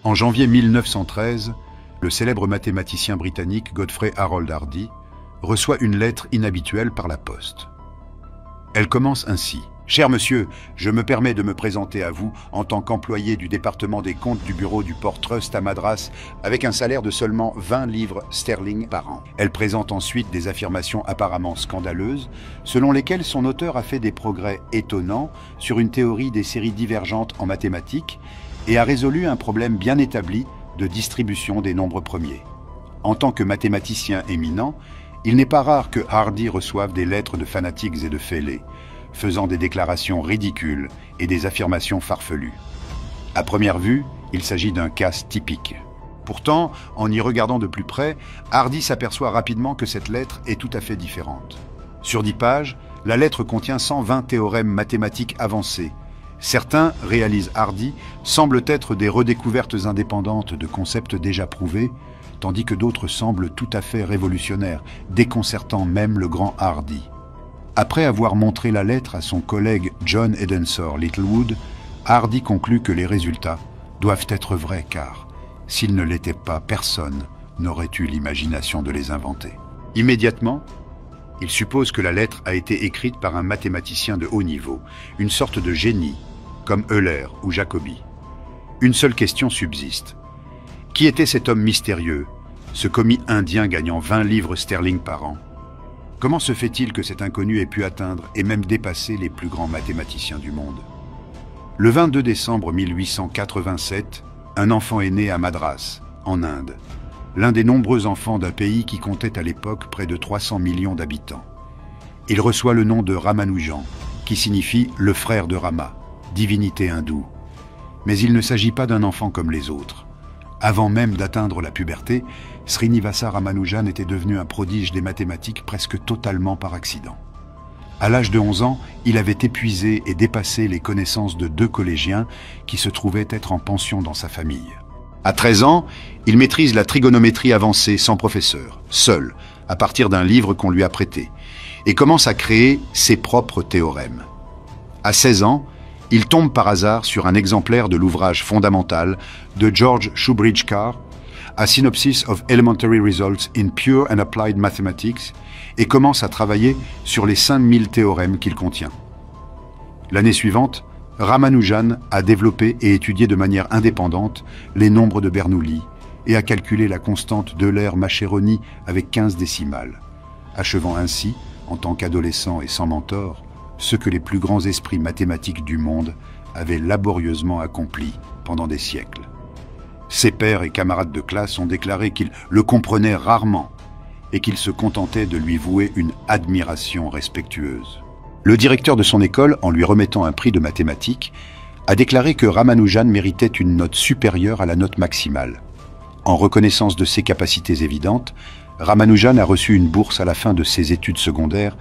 En janvier 1913, le célèbre mathématicien britannique Godfrey Harold Hardy reçoit une lettre inhabituelle par la poste. Elle commence ainsi. « Cher monsieur, je me permets de me présenter à vous en tant qu'employé du département des comptes du bureau du Port Trust à Madras avec un salaire de seulement 20 livres sterling par an. » Elle présente ensuite des affirmations apparemment scandaleuses selon lesquelles son auteur a fait des progrès étonnants sur une théorie des séries divergentes en mathématiques et a résolu un problème bien établi de distribution des nombres premiers. En tant que mathématicien éminent, il n'est pas rare que Hardy reçoive des lettres de fanatiques et de fêlés, faisant des déclarations ridicules et des affirmations farfelues. À première vue, il s'agit d'un cas typique. Pourtant, en y regardant de plus près, Hardy s'aperçoit rapidement que cette lettre est tout à fait différente. Sur 10 pages, la lettre contient 120 théorèmes mathématiques avancés. Certains, réalise Hardy, semblent être des redécouvertes indépendantes de concepts déjà prouvés, tandis que d'autres semblent tout à fait révolutionnaires, déconcertant même le grand Hardy. Après avoir montré la lettre à son collègue John Edensor Littlewood, Hardy conclut que les résultats doivent être vrais car, s'ils ne l'étaient pas, personne n'aurait eu l'imagination de les inventer. Immédiatement, il suppose que la lettre a été écrite par un mathématicien de haut niveau, une sorte de génie, comme Euler ou Jacobi. Une seule question subsiste. Qui était cet homme mystérieux, ce commis indien gagnant 20 livres sterling par an? Comment se fait-il que cet inconnu ait pu atteindre et même dépasser les plus grands mathématiciens du monde? Le 22 décembre 1887, un enfant est né à Madras, en Inde, l'un des nombreux enfants d'un pays qui comptait à l'époque près de 300 millions d'habitants. Il reçoit le nom de Ramanujan, qui signifie « le frère de Rama », divinité hindoue. Mais il ne s'agit pas d'un enfant comme les autres. Avant même d'atteindre la puberté, Srinivasa Ramanujan était devenu un prodige des mathématiques presque totalement par accident. À l'âge de 11 ans, il avait épuisé et dépassé les connaissances de 2 collégiens qui se trouvaient être en pension dans sa famille. À 13 ans, il maîtrise la trigonométrie avancée sans professeur, seul, à partir d'un livre qu'on lui a prêté, et commence à créer ses propres théorèmes. À 16 ans, il tombe par hasard sur un exemplaire de l'ouvrage fondamental de George Shoebridge-Carr, A Synopsis of Elementary Results in Pure and Applied Mathematics, et commence à travailler sur les 5000 théorèmes qu'il contient. L'année suivante, Ramanujan a développé et étudié de manière indépendante les nombres de Bernoulli et a calculé la constante d'Euler-Mascheroni avec 15 décimales, achevant ainsi, en tant qu'adolescent et sans mentor, ce que les plus grands esprits mathématiques du monde avaient laborieusement accompli pendant des siècles. Ses pairs et camarades de classe ont déclaré qu'ils le comprenaient rarement et qu'ils se contentaient de lui vouer une admiration respectueuse. Le directeur de son école, en lui remettant un prix de mathématiques, a déclaré que Ramanujan méritait une note supérieure à la note maximale. En reconnaissance de ses capacités évidentes, Ramanujan a reçu une bourse à la fin de ses études secondaires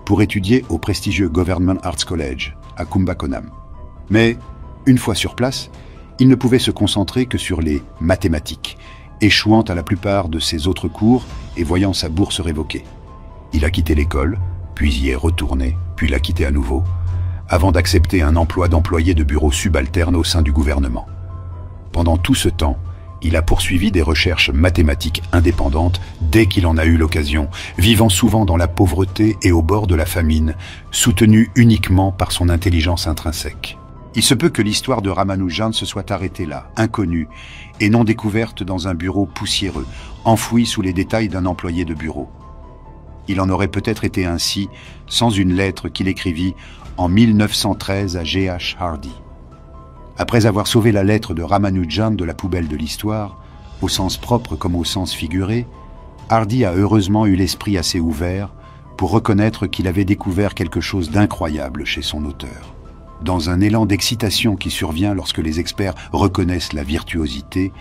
pour étudier au prestigieux Government Arts College, à Kumbakonam. Mais, une fois sur place, il ne pouvait se concentrer que sur les mathématiques, échouant à la plupart de ses autres cours et voyant sa bourse révoquée. Il a quitté l'école, puis y est retourné, puis l'a quitté à nouveau, avant d'accepter un emploi d'employé de bureau subalterne au sein du gouvernement. Pendant tout ce temps, il a poursuivi des recherches mathématiques indépendantes dès qu'il en a eu l'occasion, vivant souvent dans la pauvreté et au bord de la famine, soutenu uniquement par son intelligence intrinsèque. Il se peut que l'histoire de Ramanujan se soit arrêtée là, inconnue, et non découverte dans un bureau poussiéreux, enfoui sous les détails d'un employé de bureau. Il en aurait peut-être été ainsi sans une lettre qu'il écrivit en 1913 à G.H. Hardy. Après avoir sauvé la lettre de Ramanujan de la poubelle de l'histoire, au sens propre comme au sens figuré, Hardy a heureusement eu l'esprit assez ouvert pour reconnaître qu'il avait découvert quelque chose d'incroyable chez son auteur. Dans un élan d'excitation qui survient lorsque les experts reconnaissent la virtuosité,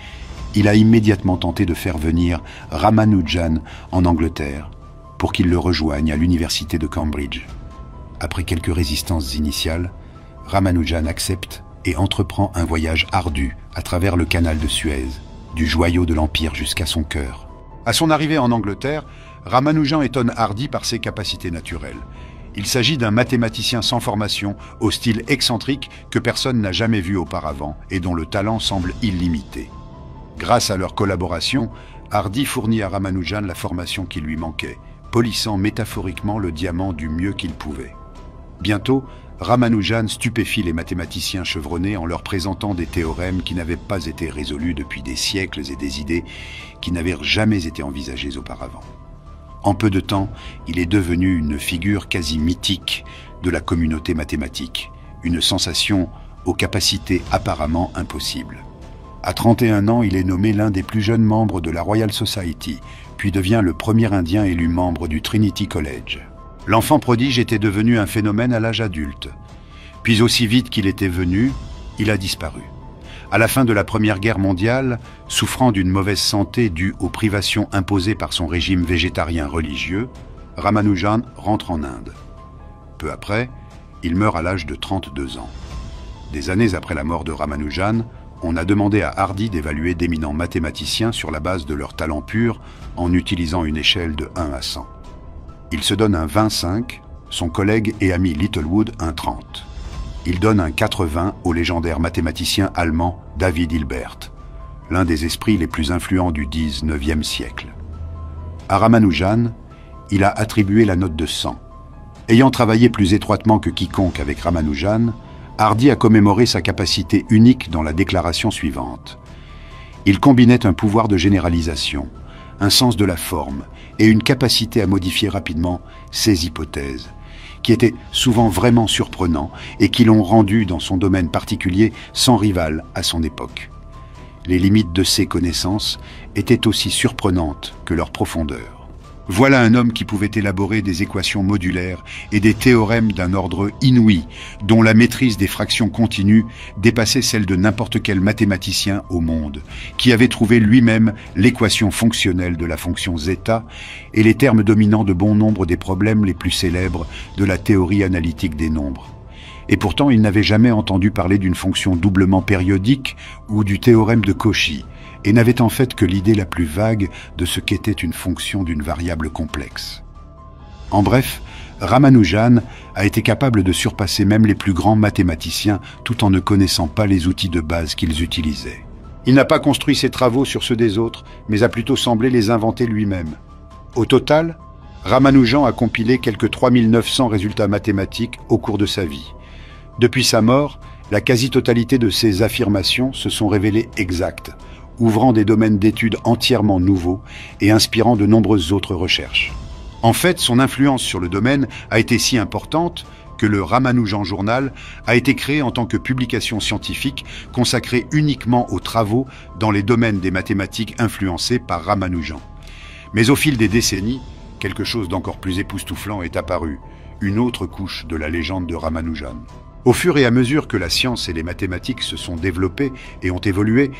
il a immédiatement tenté de faire venir Ramanujan en Angleterre pour qu'il le rejoigne à l'université de Cambridge. Après quelques résistances initiales, Ramanujan accepte et entreprend un voyage ardu à travers le canal de Suez, du joyau de l'Empire jusqu'à son cœur. À son arrivée en Angleterre, Ramanujan étonne Hardy par ses capacités naturelles. Il s'agit d'un mathématicien sans formation, au style excentrique que personne n'a jamais vu auparavant et dont le talent semble illimité. Grâce à leur collaboration, Hardy fournit à Ramanujan la formation qui lui manquait, polissant métaphoriquement le diamant du mieux qu'il pouvait. Bientôt, Ramanujan stupéfie les mathématiciens chevronnés en leur présentant des théorèmes qui n'avaient pas été résolus depuis des siècles et des idées qui n'avaient jamais été envisagées auparavant. En peu de temps, il est devenu une figure quasi mythique de la communauté mathématique, une sensation aux capacités apparemment impossibles. À 31 ans, il est nommé l'un des plus jeunes membres de la Royal Society, puis devient le premier Indien élu membre du Trinity College. L'enfant prodige était devenu un phénomène à l'âge adulte. Puis aussi vite qu'il était venu, il a disparu. À la fin de la Première Guerre mondiale, souffrant d'une mauvaise santé due aux privations imposées par son régime végétarien religieux, Ramanujan rentre en Inde. Peu après, il meurt à l'âge de 32 ans. Des années après la mort de Ramanujan, on a demandé à Hardy d'évaluer d'éminents mathématiciens sur la base de leur talent pur en utilisant une échelle de 1 à 100. Il se donne un 25, son collègue et ami Littlewood un 30. Il donne un 80 au légendaire mathématicien allemand David Hilbert, l'un des esprits les plus influents du XIXe siècle. À Ramanujan, il a attribué la note de 100. Ayant travaillé plus étroitement que quiconque avec Ramanujan, Hardy a commémoré sa capacité unique dans la déclaration suivante. Il combinait un pouvoir de généralisation, un sens de la forme et une capacité à modifier rapidement ses hypothèses, qui étaient souvent vraiment surprenants et qui l'ont rendu dans son domaine particulier sans rival à son époque. Les limites de ses connaissances étaient aussi surprenantes que leur profondeur. Voilà un homme qui pouvait élaborer des équations modulaires et des théorèmes d'un ordre inouï, dont la maîtrise des fractions continues dépassait celle de n'importe quel mathématicien au monde, qui avait trouvé lui-même l'équation fonctionnelle de la fonction zeta et les termes dominants de bon nombre des problèmes les plus célèbres de la théorie analytique des nombres. Et pourtant, il n'avait jamais entendu parler d'une fonction doublement périodique ou du théorème de Cauchy, et n'avait en fait que l'idée la plus vague de ce qu'était une fonction d'une variable complexe. En bref, Ramanujan a été capable de surpasser même les plus grands mathématiciens tout en ne connaissant pas les outils de base qu'ils utilisaient. Il n'a pas construit ses travaux sur ceux des autres, mais a plutôt semblé les inventer lui-même. Au total, Ramanujan a compilé quelques 3900 résultats mathématiques au cours de sa vie. Depuis sa mort, la quasi-totalité de ses affirmations se sont révélées exactes, ouvrant des domaines d'études entièrement nouveaux et inspirant de nombreuses autres recherches. En fait, son influence sur le domaine a été si importante que le Ramanujan Journal a été créé en tant que publication scientifique consacrée uniquement aux travaux dans les domaines des mathématiques influencés par Ramanujan. Mais au fil des décennies, quelque chose d'encore plus époustouflant est apparu, une autre couche de la légende de Ramanujan. Au fur et à mesure que la science et les mathématiques se sont développées et ont évolué,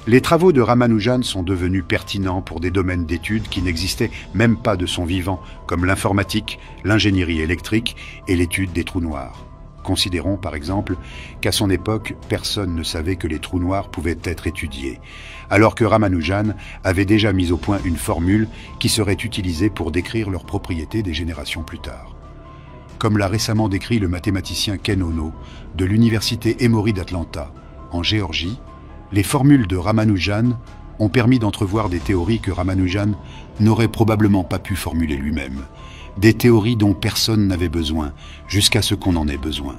les travaux de Ramanujan sont devenus pertinents pour des domaines d'études qui n'existaient même pas de son vivant, comme l'informatique, l'ingénierie électrique et l'étude des trous noirs. Considérons par exemple qu'à son époque, personne ne savait que les trous noirs pouvaient être étudiés, alors que Ramanujan avait déjà mis au point une formule qui serait utilisée pour décrire leurs propriétés des générations plus tard. Comme l'a récemment décrit le mathématicien Ken Ono de l'université Emory d'Atlanta, en Géorgie, les formules de Ramanujan ont permis d'entrevoir des théories que Ramanujan n'aurait probablement pas pu formuler lui-même. Des théories dont personne n'avait besoin, jusqu'à ce qu'on en ait besoin.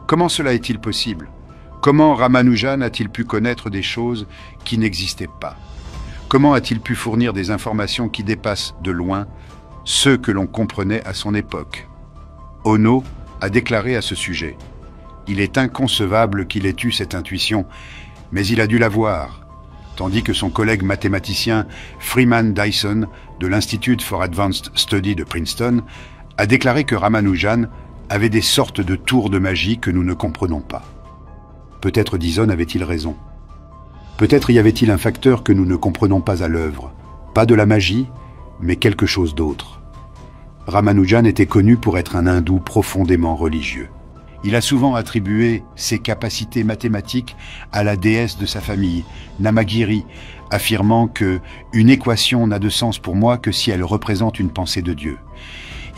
Comment cela est-il possible? Comment Ramanujan a-t-il pu connaître des choses qui n'existaient pas? Comment a-t-il pu fournir des informations qui dépassent de loin ceux que l'on comprenait à son époque? Ono a déclaré à ce sujet « Il est inconcevable qu'il ait eu cette intuition, mais il a dû l'avoir », tandis que son collègue mathématicien Freeman Dyson de l'Institute for Advanced Study de Princeton a déclaré que Ramanujan avait des sortes de tours de magie que nous ne comprenons pas. Peut-être Dyson avait-il raison. Peut-être y avait-il un facteur que nous ne comprenons pas à l'œuvre, pas de la magie, mais quelque chose d'autre. Ramanujan était connu pour être un hindou profondément religieux. Il a souvent attribué ses capacités mathématiques à la déesse de sa famille, Namagiri, affirmant que « une équation n'a de sens pour moi que si elle représente une pensée de Dieu ».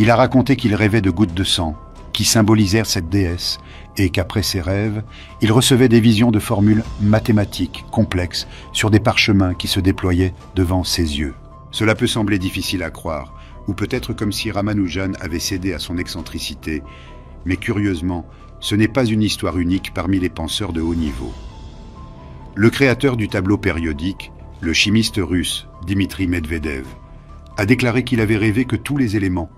Il a raconté qu'il rêvait de gouttes de sang, qui symbolisèrent cette déesse, et qu'après ses rêves, il recevait des visions de formules mathématiques complexes sur des parchemins qui se déployaient devant ses yeux. Cela peut sembler difficile à croire, ou peut-être comme si Ramanujan avait cédé à son excentricité, mais curieusement, ce n'est pas une histoire unique parmi les penseurs de haut niveau. Le créateur du tableau périodique, le chimiste russe Dmitri Medvedev, a déclaré qu'il avait rêvé que tous les éléments,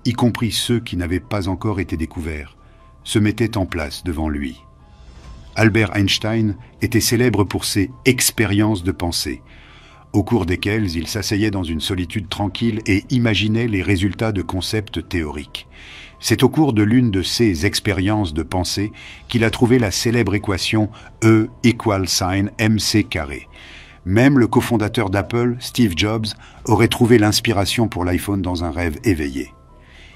y compris ceux qui n'avaient pas encore été découverts, se mettaient en place devant lui. Albert Einstein était célèbre pour ses expériences de pensée, au cours desquelles il s'asseyait dans une solitude tranquille et imaginait les résultats de concepts théoriques. C'est au cours de l'une de ces expériences de pensée qu'il a trouvé la célèbre équation E = sin mc². Même le cofondateur d'Apple, Steve Jobs, aurait trouvé l'inspiration pour l'iPhone dans un rêve éveillé.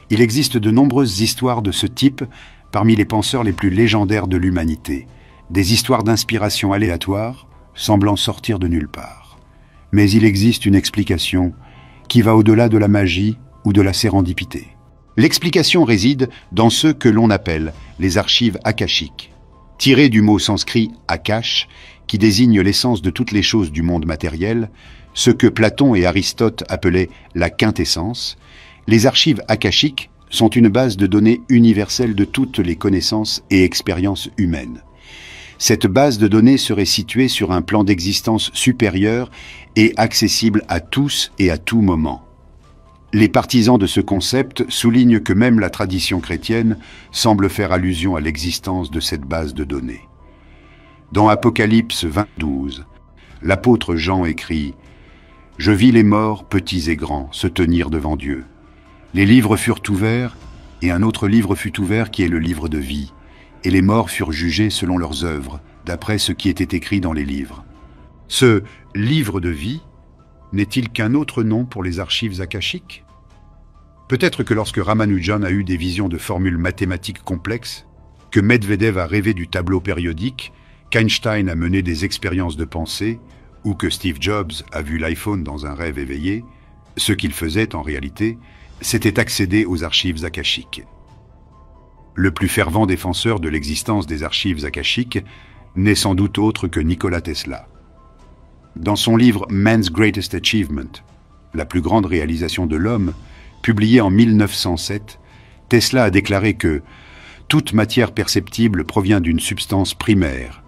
Il existe de nombreuses histoires de ce type parmi les penseurs les plus légendaires de l'humanité, des histoires d'inspiration aléatoire, semblant sortir de nulle part. Mais il existe une explication qui va au-delà de la magie ou de la sérendipité. L'explication réside dans ce que l'on appelle les archives akashiques, tirées du mot sanskrit akash, qui désigne l'essence de toutes les choses du monde matériel, ce que Platon et Aristote appelaient la quintessence. Les archives akashiques sont une base de données universelle de toutes les connaissances et expériences humaines. Cette base de données serait située sur un plan d'existence supérieur et accessible à tous et à tout moment. Les partisans de ce concept soulignent que même la tradition chrétienne semble faire allusion à l'existence de cette base de données. Dans Apocalypse 20:12, l'apôtre Jean écrit « Je vis les morts, petits et grands, se tenir devant Dieu. Les livres furent ouverts, et un autre livre fut ouvert qui est le livre de vie. Et les morts furent jugés selon leurs œuvres, d'après ce qui était écrit dans les livres. » Ce « livre de vie » n'est-il qu'un autre nom pour les archives akashiques? Peut-être que lorsque Ramanujan a eu des visions de formules mathématiques complexes, que Medvedev a rêvé du tableau périodique, qu'Einstein a mené des expériences de pensée, ou que Steve Jobs a vu l'iPhone dans un rêve éveillé, ce qu'il faisait en réalité, c'était accéder aux archives akashiques. Le plus fervent défenseur de l'existence des archives akashiques n'est sans doute autre que Nikola Tesla. Dans son livre Man's Greatest Achievement, la plus grande réalisation de l'homme, publié en 1907, Tesla a déclaré que toute matière perceptible provient d'une substance primaire,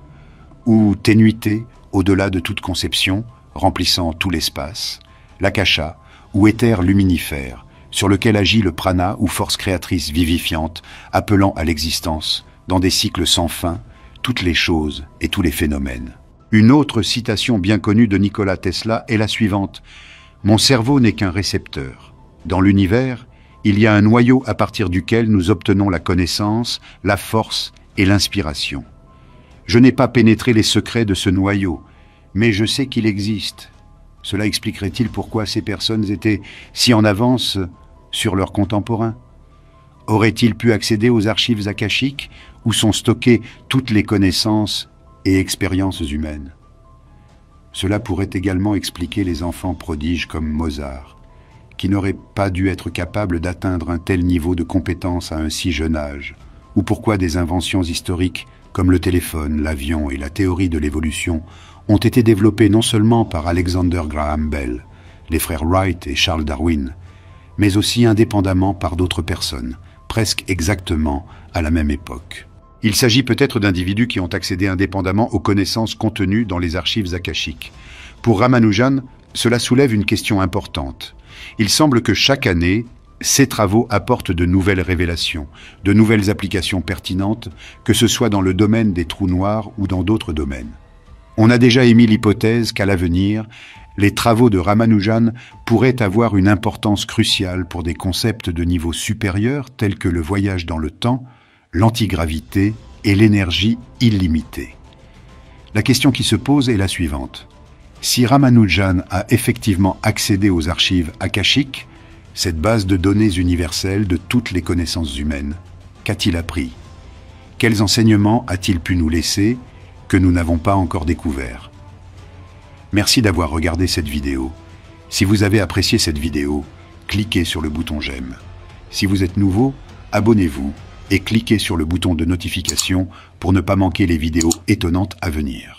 ou ténuité au-delà de toute conception, remplissant tout l'espace, l'akasha, ou éther luminifère, sur lequel agit le prana ou force créatrice vivifiante, appelant à l'existence, dans des cycles sans fin, toutes les choses et tous les phénomènes. Une autre citation bien connue de Nikola Tesla est la suivante. « Mon cerveau n'est qu'un récepteur. Dans l'univers, il y a un noyau à partir duquel nous obtenons la connaissance, la force et l'inspiration. Je n'ai pas pénétré les secrets de ce noyau, mais je sais qu'il existe. » Cela expliquerait-il pourquoi ces personnes étaient si en avance sur leurs contemporains? Auraient-ils pu accéder aux archives akashiques où sont stockées toutes les connaissances et expériences humaines? Cela pourrait également expliquer les enfants prodiges comme Mozart, qui n'auraient pas dû être capables d'atteindre un tel niveau de compétence à un si jeune âge, ou pourquoi des inventions historiques comme le téléphone, l'avion et la théorie de l'évolution ont été développées non seulement par Alexander Graham Bell, les frères Wright et Charles Darwin, mais aussi indépendamment par d'autres personnes, presque exactement à la même époque. Il s'agit peut-être d'individus qui ont accédé indépendamment aux connaissances contenues dans les archives akashiques. Pour Ramanujan, cela soulève une question importante. Il semble que chaque année, ces travaux apportent de nouvelles révélations, de nouvelles applications pertinentes, que ce soit dans le domaine des trous noirs ou dans d'autres domaines. On a déjà émis l'hypothèse qu'à l'avenir, les travaux de Ramanujan pourraient avoir une importance cruciale pour des concepts de niveau supérieur tels que le voyage dans le temps, l'antigravité et l'énergie illimitée. La question qui se pose est la suivante. Si Ramanujan a effectivement accédé aux archives akashiques, cette base de données universelle de toutes les connaissances humaines, qu'a-t-il appris? Quels enseignements a-t-il pu nous laisser que nous n'avons pas encore découverts? Merci d'avoir regardé cette vidéo. Si vous avez apprécié cette vidéo, cliquez sur le bouton j'aime. Si vous êtes nouveau, abonnez-vous et cliquez sur le bouton de notification pour ne pas manquer les vidéos étonnantes à venir.